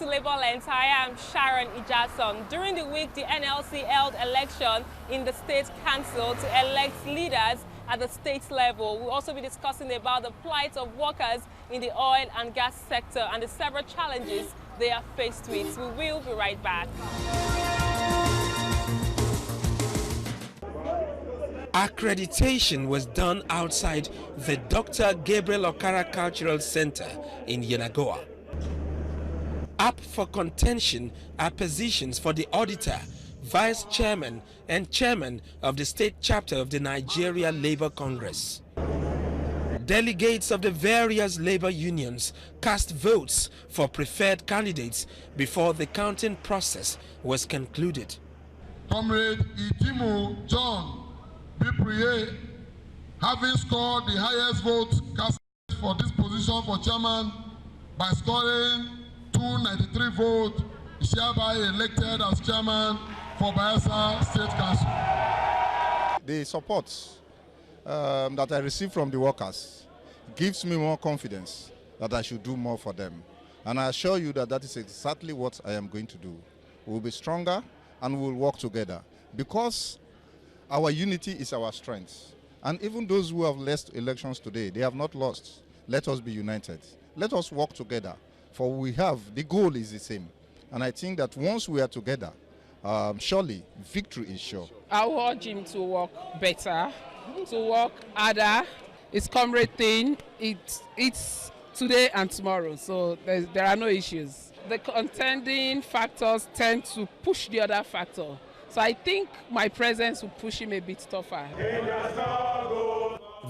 to Labour Lens. I am Sharon Ijason. During the week, the NLC held election in the State Council to elect leaders at the state level. We'll also be discussing about the plight of workers in the oil and gas sector and the several challenges they are faced with. We will be right back. Accreditation was done outside the Dr. Gabriel Okara Cultural Center in Yenagoa. Up for contention are positions for the auditor, vice chairman and chairman of the state chapter of the Nigeria Labour Congress. Delegates of the various labor unions cast votes for preferred candidates before the counting process was concluded. Comrade Itimu John Bipriye, having scored the highest votes cast for this position for chairman by scoring 293 votes, is hereby elected as chairman for Bayelsa State Council. The support that I receive from the workers gives me more confidence that I should do more for them. And I assure you that that is exactly what I am going to do. We will be stronger and we will work together because our unity is our strength. And even those who have lost elections today, they have not lost. Let us be united. Let us work together. For the goal is the same. And I think that once we are together, surely victory is sure. I will urge him to work better, to work harder. It's comrade thing. It's today and tomorrow, so there are no issues. The contending factors tend to push the other factor. So I think my presence will push him a bit tougher.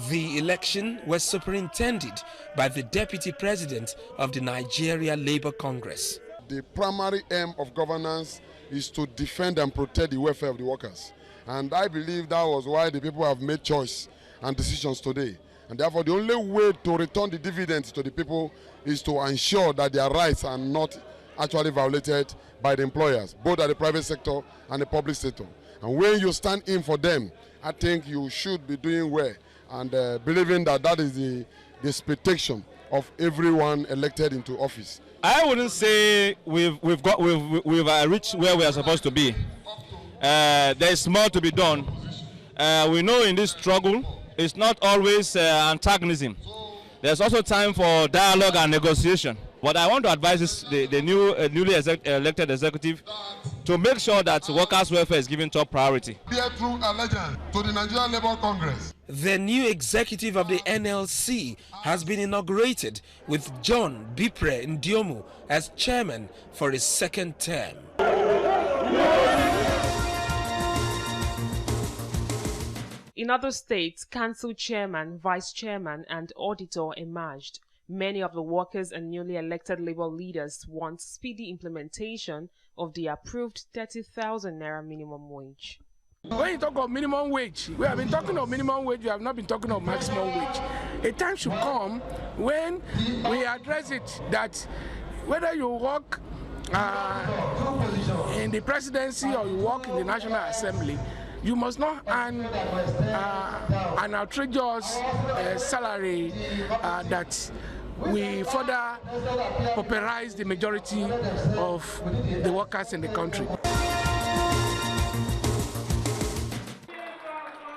The election was superintended by the Deputy President of the Nigeria Labour Congress. The primary aim of governance is to defend and protect the welfare of the workers. And I believe that was why the people have made choice and decisions today. And therefore the only way to return the dividends to the people is to ensure that their rights are not actually violated by the employers, both at the private sector and the public sector. And when you stand in for them, I think you should be doing well and believing that that is the expectation of everyone elected into office. I wouldn't say we've reached where we are supposed to be. There's more to be done. We know in this struggle, it's not always antagonism. There's also time for dialogue and negotiation. But I want to advise the newly elected executive to make sure that workers' welfare is given top priority. Bear true allegiance to the Nigerian Labour Congress. The new executive of the NLC has been inaugurated with John Bipre Ndiomu as chairman for his second term. In other states, council chairman, vice chairman, and auditor emerged. Many of the workers and newly elected labor leaders want speedy implementation of the approved 30,000 naira minimum wage. When you talk of minimum wage, we have been talking of minimum wage, we have not been talking of maximum wage. A time should come when we address it that whether you work in the presidency or you work in the National Assembly, you must not earn an outrageous salary that we further pauperize the majority of the workers in the country.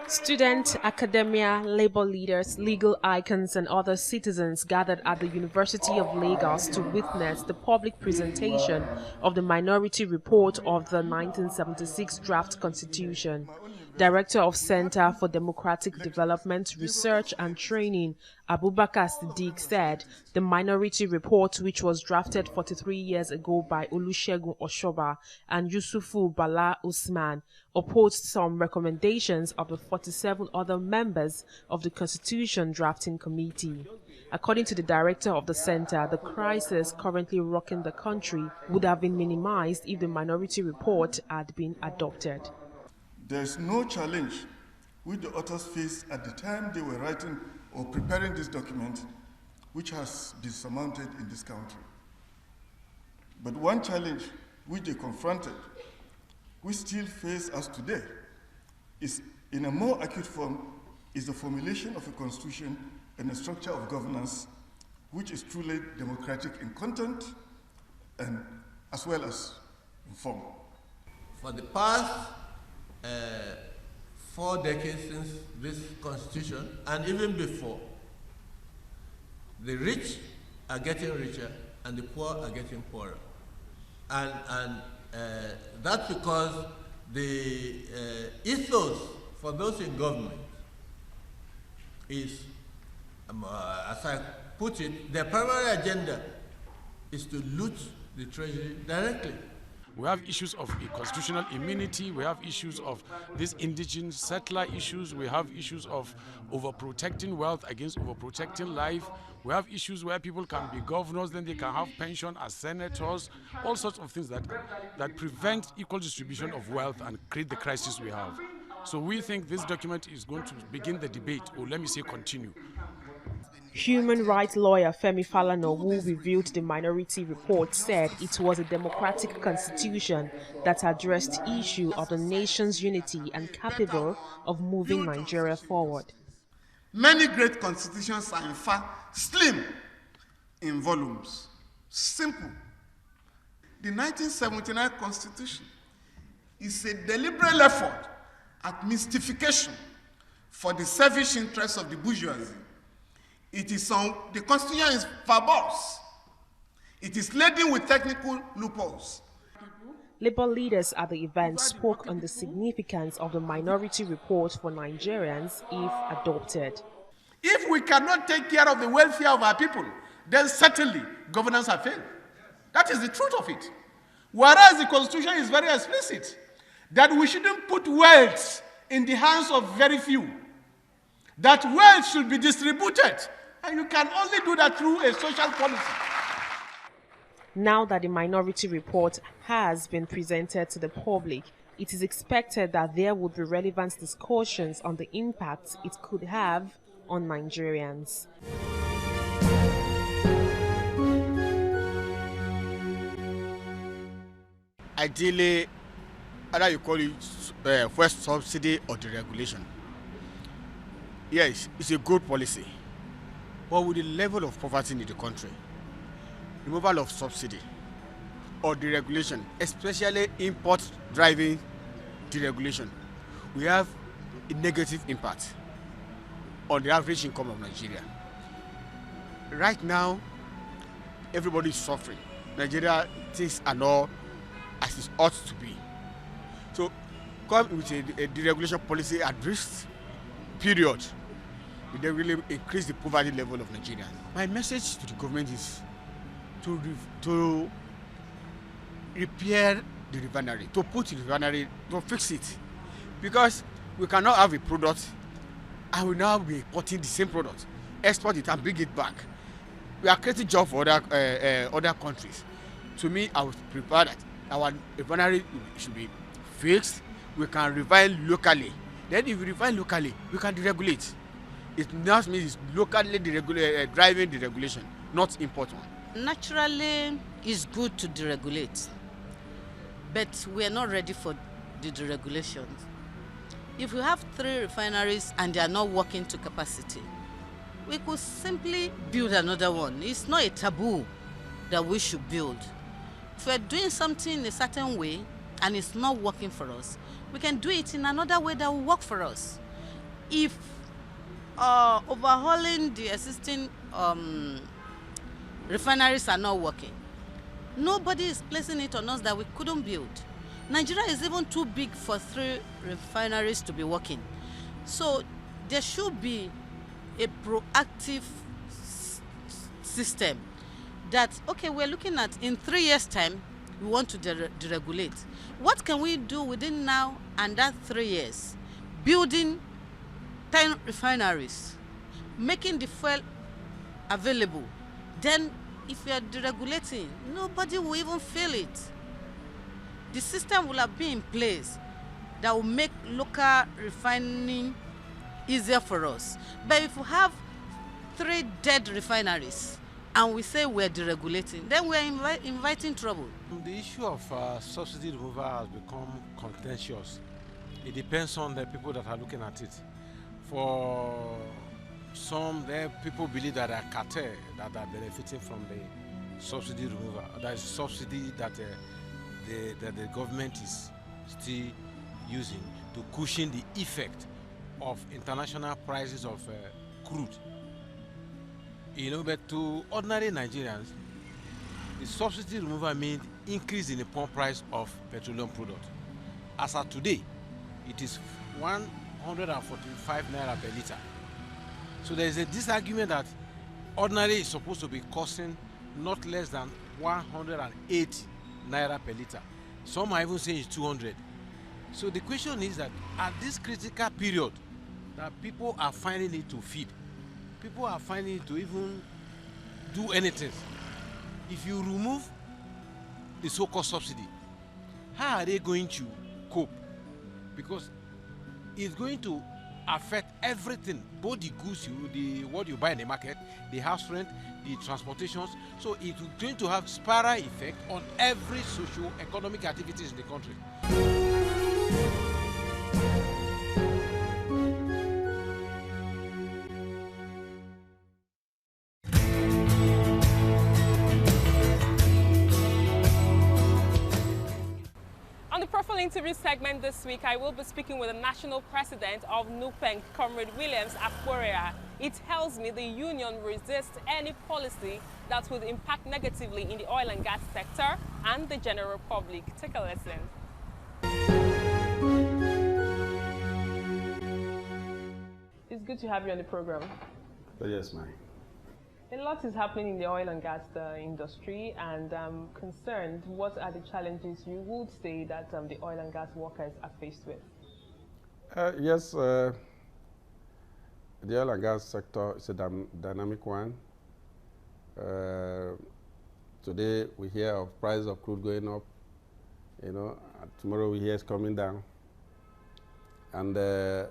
Students, academia, labor leaders, legal icons, and other citizens gathered at the University of Lagos to witness the public presentation of the Minority Report of the 1976 Draft Constitution. Director of Center for Democratic Development, Research and Training, Abubakar Siddiq, said the Minority Report, which was drafted 43 years ago by Olusegun Oshoba and Yusufu Bala Usman, opposed some recommendations of the 47 other members of the Constitution Drafting Committee. According to the director of the center, the crisis currently rocking the country would have been minimized if the Minority Report had been adopted. There is no challenge which the authors faced at the time they were writing or preparing this document which has been surmounted in this country. But one challenge which they confronted, which still face us today, is in a more acute form, is the formulation of a constitution and a structure of governance which is truly democratic in content and as well as inform. For the past 4 decades since this constitution, and even before, the rich are getting richer and the poor are getting poorer. And that's because the ethos for those in government is, as I put it, their primary agenda is to loot the treasury directly. We have issues of constitutional immunity, we have issues of these indigenous settler issues, we have issues of overprotecting wealth against overprotecting life, we have issues where people can be governors, then they can have pension as senators, all sorts of things that prevent equal distribution of wealth and create the crisis we have. So we think this document is going to begin the debate, or let me say continue. Human rights lawyer Femi Falana, who reviewed the minority report, said it was a democratic constitution that addressed the issue of the nation's unity and capable of moving Nigeria forward. Many great constitutions are in fact slim in volumes, simple. The 1979 Constitution is a deliberate effort at mystification for the selfish interests of the bourgeoisie. The Constitution is verbose. It is laden with technical loopholes. Labour leaders at the event spoke on the significance of the minority report for Nigerians if adopted. If we cannot take care of the welfare of our people, then certainly governance has failed. That is the truth of it. Whereas the Constitution is very explicit that we shouldn't put wealth in the hands of very few. That wealth should be distributed, and you can only do that through a social policy. Now that the minority report has been presented to the public, it is expected that there would be relevant discussions on the impact it could have on Nigerians. Ideally, either you call it fuel subsidy or deregulation. Yes, it's a good policy. But with the level of poverty in the country, removal of subsidy or deregulation, especially import driving deregulation, we have a negative impact on the average income of Nigeria. Right now, everybody is suffering. Nigeria, things are not as it ought to be. So, come with a deregulation policy at this period, it will really increase the poverty level of Nigerians. My message to the government is to repair the refinery, to put the refinery, to fix it. Because we cannot have a product and we now be importing the same product, export it and bring it back. We are creating jobs for other countries. To me, I would prefer that our refinery should be fixed. We can refine locally. Then if we refine locally, we can deregulate. It now means it's locally driving deregulation, not import one. Naturally, it's good to deregulate, but we are not ready for the deregulation. If we have 3 refineries and they are not working to capacity, we could simply build another one. It's not a taboo that we should build. If we're doing something in a certain way and it's not working for us, we can do it in another way that will work for us. If overhauling the existing refineries are not working, nobody is placing it on us that we couldn't build. Nigeria is even too big for 3 refineries to be working. So there should be a proactive system that, okay, we're looking at in 3 years' time, we want to deregulate. What can we do within now and that 3 years? Building 10 refineries, making the fuel available. Then if we are deregulating, nobody will even feel it. The system will have been in place that will make local refining easier for us. But if we have 3 dead refineries and we say we're deregulating, then we're inviting trouble. The issue of subsidy removal has become contentious. It depends on the people that are looking at it. For some, people believe that there are cartels that are benefiting from the subsidy removal. That is subsidy that the government is still using to cushion the effect of international prices of crude. You know, but to ordinary Nigerians, the subsidy removal means increase in the pump price of petroleum products. As of today, it is 145 naira per liter. So there is a disagreement that ordinary is supposed to be costing not less than 180 naira per liter. Some are even saying it's 200. So the question is that at this critical period that people are finding it to feed, people are finding it to even do anything. If you remove the so-called subsidy, how are they going to cope? Because it's going to affect everything, both the goods, what you buy in the market, the house rent, the transportations. So it's going to have spiral effect on every socio-economic activities in the country. On the Profile Interview segment this week, I will be speaking with the national president of NUPENG, Comrade Williams Akporea. He tells me the union resists any policy that would impact negatively in the oil and gas sector and the general public. Take a listen. It's good to have you on the program. Yes, ma'am. A lot is happening in the oil and gas industry, and I'm concerned, what are the challenges you would say that the oil and gas workers are faced with? Yes, the oil and gas sector is a dynamic one. Today we hear of price of crude going up, tomorrow we hear it's coming down. And the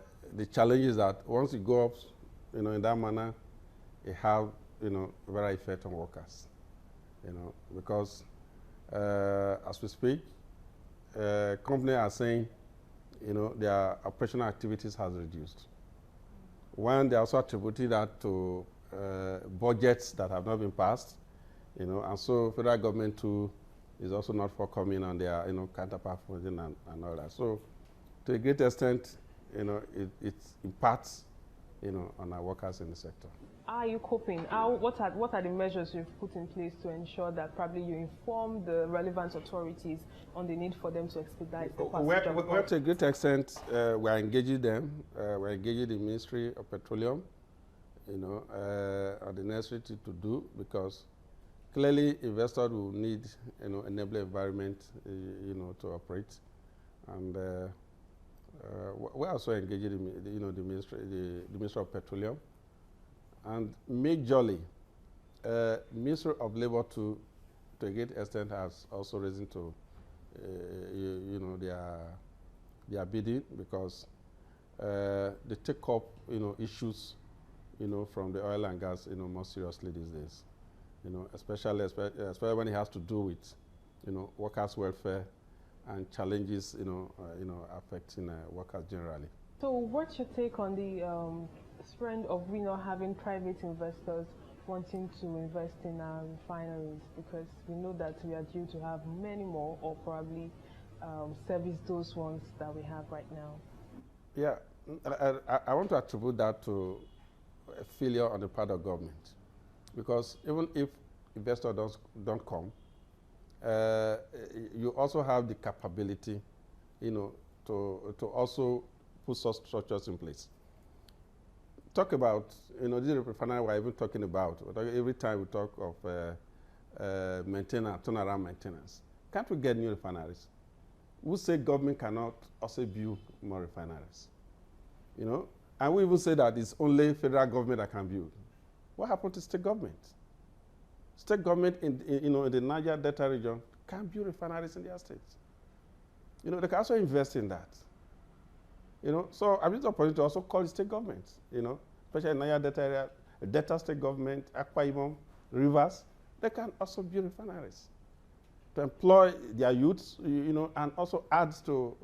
challenge is that once it goes up, in that manner, it has very effect on workers, because as we speak, companies are saying, their operational activities has reduced. One, they also attributed that to budgets that have not been passed, and so federal government too is also not forthcoming on their, counterpart funding and all that. So, to a great extent, it impacts, on our workers in the sector. How are you coping? What are the measures you've put in place to ensure that probably you inform the relevant authorities on the need for them to expedite the passage of well, to a great extent, we are engaging them. We're engaging the Ministry of Petroleum, on the necessary to do, because clearly investors will need, enabling environment, to operate, and we're also engaging, the Ministry of Petroleum. And majorly, Ministry of Labor to a great extent has also risen to, their bidding, because they take up, issues, from the oil and gas, more seriously these days. Especially when it has to do with, workers' welfare and challenges, affecting workers generally. So, what's your take on the trend of we not having private investors wanting to invest in our refineries, because we know that we are due to have many more, or probably service those ones that we have right now? Yeah, I want to attribute that to a failure on the part of government, because even if investors don't come, you also have the capability, to also put such structures in place. Talk about, this refinery we're even talking about. Every time we talk of maintenance, turnaround maintenance, can't we get new refineries? We say government cannot also build more refineries, and we even say that it's only federal government that can build. What happened to state government? State government in the Niger Delta region can't build refineries in their states. They can also invest in that. So I'm just opportunity to also call the state governments, especially in Niger Delta area, Delta state government, Akwa Ibom, Rivers, they can also build refineries to employ their youths, and also adds to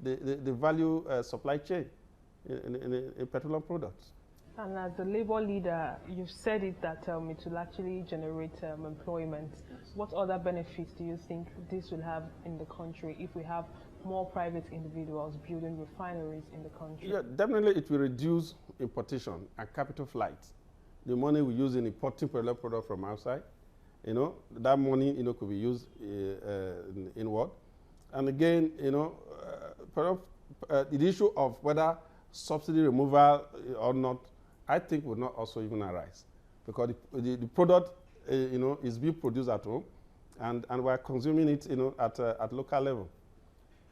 the value supply chain in petroleum products. And as a labor leader, you've said it that it will actually generate employment. What other benefits do you think this will have in the country if we have more private individuals building refineries in the country? Yeah, definitely it will reduce importation and capital flight. The money we use in importing product from outside, that money, could be used inward. And again, the issue of whether subsidy removal or not, I think would not also even arise, because the product, is being produced at home, and we're consuming it, at local level.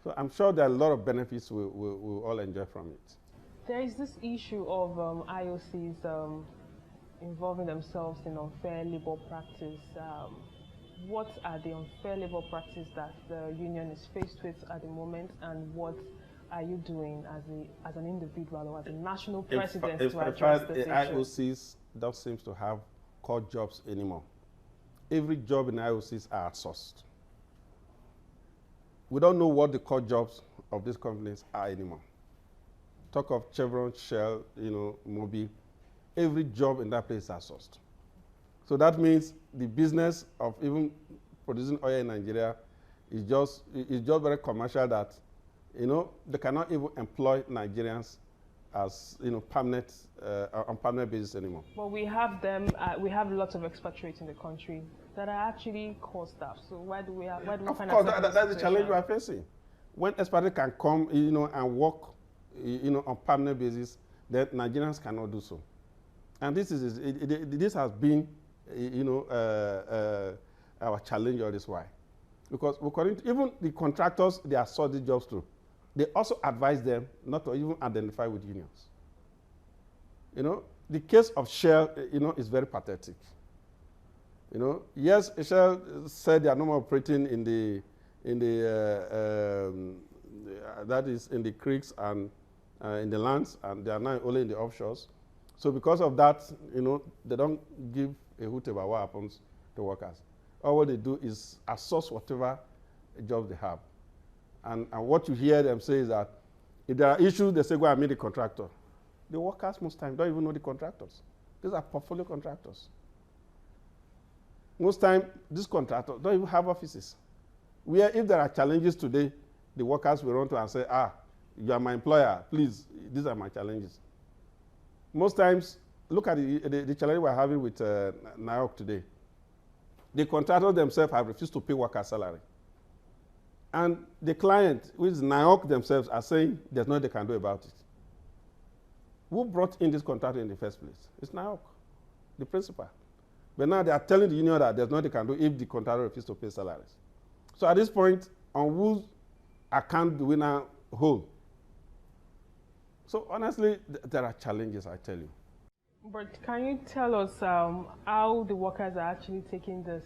So I'm sure there are a lot of benefits we'll all enjoy from it. There is this issue of IOCs involving themselves in unfair labor practice. What are the unfair labor practices that the union is faced with at the moment, and what are you doing as an individual or as a national president to address this issue? IOCs don't seem to have core jobs anymore. Every job in IOCs are outsourced. We don't know what the core jobs of these companies are anymore. Talk of Chevron, Shell, Mobil. Every job in that place is outsourced. So that means the business of even producing oil in Nigeria is just very commercial, that they cannot even employ Nigerians as permanent on permanent basis anymore. Well, we have them. We have lots of expatriates in the country that are actually core staff. So why do we find ourselves in this situation? That's the challenge we are facing. When expatriates can come, and work, on permanent basis, then Nigerians cannot do so. And this has been, our challenge all this while, because according to even the contractors they assign these jobs to, they also advise them not to even identify with unions. The case of Shell, is very pathetic. Yes, Shell said they are no more operating in the that is in the creeks and in the lands, and they are now only in the offshores. So because of that, they don't give a hoot about what happens to workers. All what they do is outsource whatever jobs they have. And what you hear them say is that if there are issues, they say, go and meet the contractor. The workers most times don't even know the contractors. These are portfolio contractors. Most times, these contractors don't even have offices. Where if there are challenges today, the workers will run to and say, you are my employer, please, these are my challenges. Most times, look at the challenge we're having with NIOC today. The contractors themselves have refused to pay workers' salary. And the client, which is NIOC themselves, are saying there's nothing they can do about it. Who brought in this contractor in the first place? It's NIOC, the principal. But now they are telling the union that there's nothing they can do if the contractor refuses to pay salaries. So at this point, on whose account do we now hold? So honestly, there are challenges, I tell you. But can you tell us how the workers are actually taking this?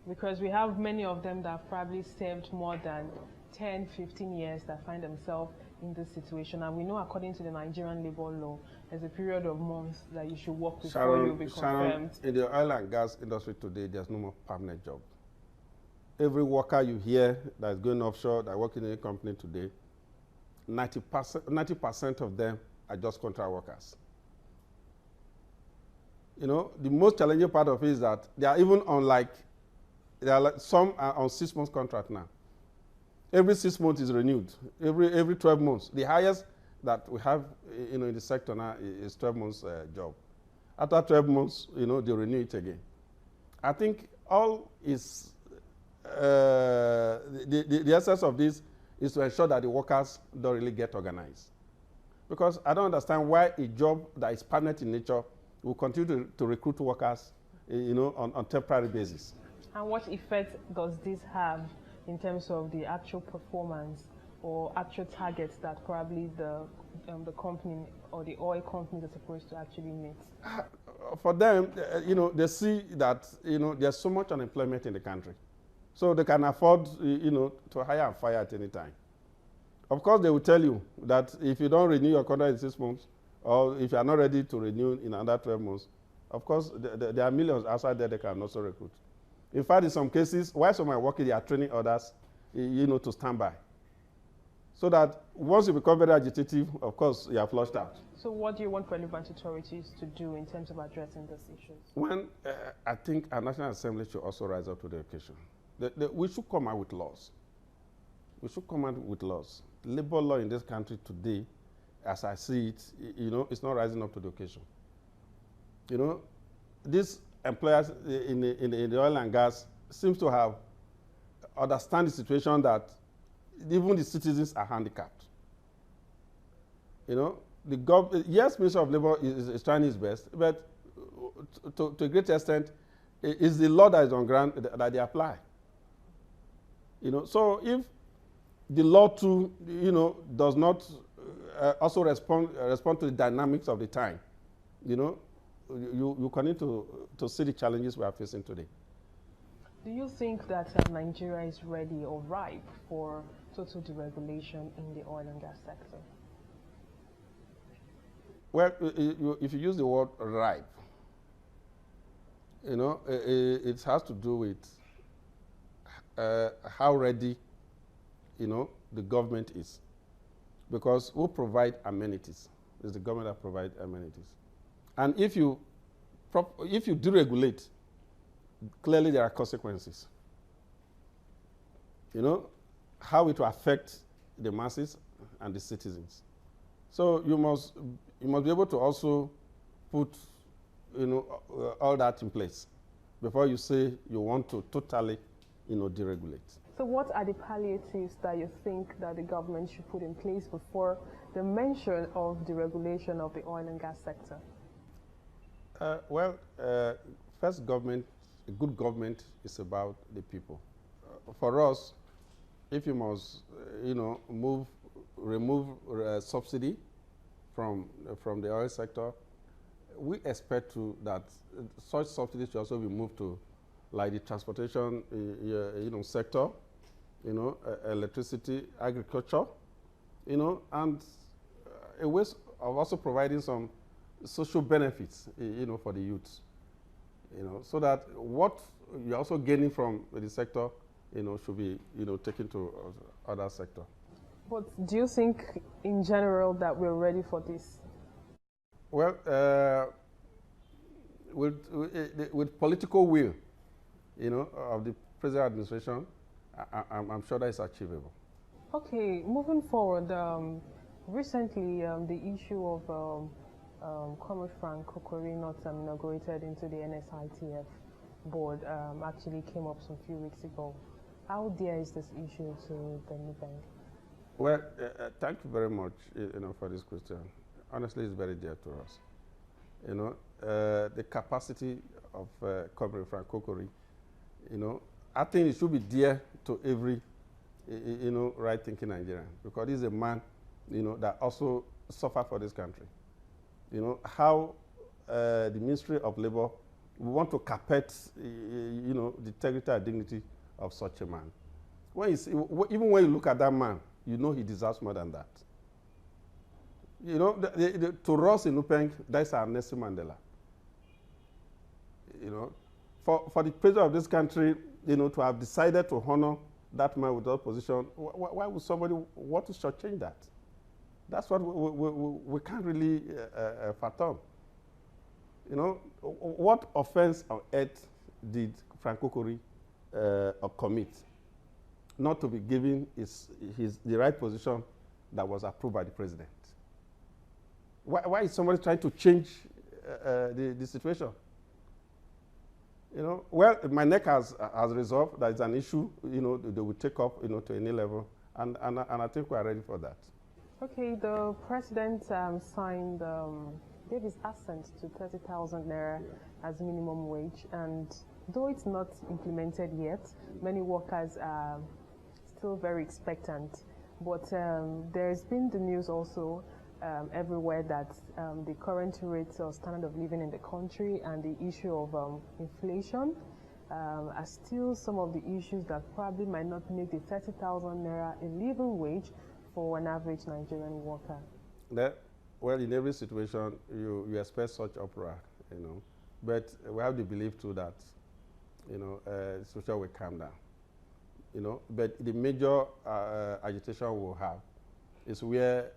Because we have many of them that have probably served more than 10, 15 years that find themselves in this situation. And we know, according to the Nigerian labor law, there's a period of months that you should work before you'll be confirmed. In the oil and gas industry today, there's no more permanent job. Every worker you hear that is going offshore, that working in a company today, 90% of them are just contract workers. The most challenging part of it is that they are even on some are on 6 months contract now. Every 6 months is renewed. Every 12 months. The highest that we have, in the sector now is 12 months job. After 12 months, they renew it again. I think all is the essence of this is to ensure that the workers don't really get organized. Because I don't understand why a job that is permanent in nature will continue to recruit workers, on temporary basis. And what effect does this have in terms of the actual performance or actual targets that probably the company or the oil companies are supposed to actually meet? For them, they see that, there's so much unemployment in the country. So they can afford, to hire and fire at any time. Of course, they will tell you that if you don't renew your contract in 6 months, or if you are not ready to renew in another 12 months, of course, there are millions outside there they can also recruit. In fact, in some cases, while some are working, they are training others, to stand by. So that once you become very agitative, of course, you are flushed out. So what do you want relevant authorities to do in terms of addressing these issues? I think our National Assembly should also rise up to the occasion. We should come out with laws. We should come out with laws. Labor law in this country today, as I see it, it's not rising up to the occasion. These employers in the oil and gas seems to have understand the situation that even the citizens are handicapped. Yes, Minister of Labor is trying his best, but to a great extent, it's the law that is on ground that they apply. So if the law too, does not also respond to the dynamics of the time, you continue to see the challenges we are facing today. Do you think that Nigeria is ready or ripe for total deregulation in the oil and gas sector? Well, if you use the word ripe, it has to do with how ready, the government is. Because who provide amenities? It's the government that provides amenities. And if you deregulate, clearly there are consequences. How it will affect the masses and the citizens. So you must be able to also put all that in place before you say you want to totally deregulate. So what are the palliatives that you think that the government should put in place before the mention of deregulation of the oil and gas sector? First, a good government is about the people. For us, if you must, remove subsidy from the oil sector, we expect that such subsidies should also be moved to, like the transportation, sector, electricity, agriculture, and a way of also providing some social benefits, for the youth, so that what you're also gaining from the sector, should be, taken to other sector. But do you think, in general, that we're ready for this? Well, with political will, of the present administration, I'm sure that is achievable. Okay, moving forward, recently the issue of Comrade Frank Kokori not inaugurated into the NSITF board actually came up some few weeks ago. How dear is this issue to the NUPENG? Well, thank you very much, for this question. Honestly, it's very dear to us. The capacity of Comrade Frank Kokori, I think it should be dear to every, right-thinking Nigerian, because he's a man, that also suffered for this country. How the Ministry of Labor, we want to carpet, the integrity and dignity of such a man. Even when you look at that man, he deserves more than that. To us in NUPENG, that's our Nelson Mandela. For the president of this country, to have decided to honor that man with that position, why would somebody want to shortchange that? That's what we can't really fathom. What offense on earth did Frank Kokori commit not to be given the right position that was approved by the president? Why is somebody trying to change the situation? Well, my neck has resolved. That is an issue, they will take up, to any level, and I think we are ready for that. Okay, the president gave his assent to 30,000 naira as minimum wage, and though it's not implemented yet, many workers are still very expectant. But there's been the news also everywhere that the current rates of standard of living in the country and the issue of inflation are still some of the issues that probably might not make the 30,000 naira a living wage for an average Nigerian worker. Well, in every situation, you expect such uproar, but we have the belief too that, social will calm down, but the major agitation we'll have is where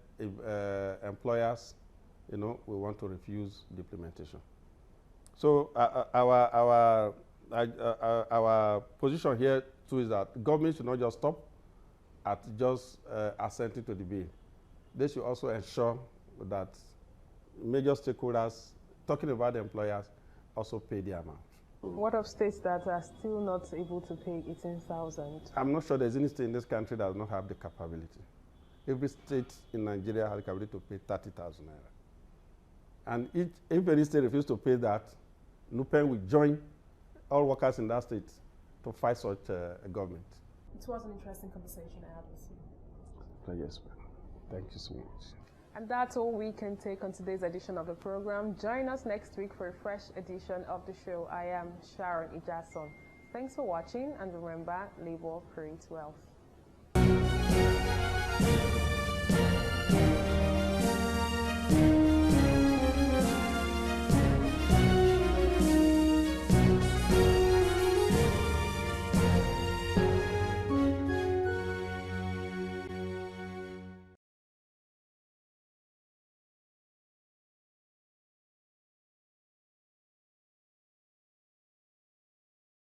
employers, we want to refuse the implementation. So our position here too is that government should not just stop at just assenting to the bill. They should also ensure that major stakeholders, talking about the employers, also pay the amount. What of states that are still not able to pay 18,000? I'm not sure there's any state in this country that does not have the capability. Every state in Nigeria has the capability to pay 30,000 naira. And if any state refuses to pay that, NUPENG will join all workers in that state to fight such a government. It was an interesting conversation I had with you. Yes, ma'am. Thank you so much. And that's all we can take on today's edition of the program. Join us next week for a fresh edition of the show. I am Sharon Ijason. Thanks for watching, and remember, labor creates wealth.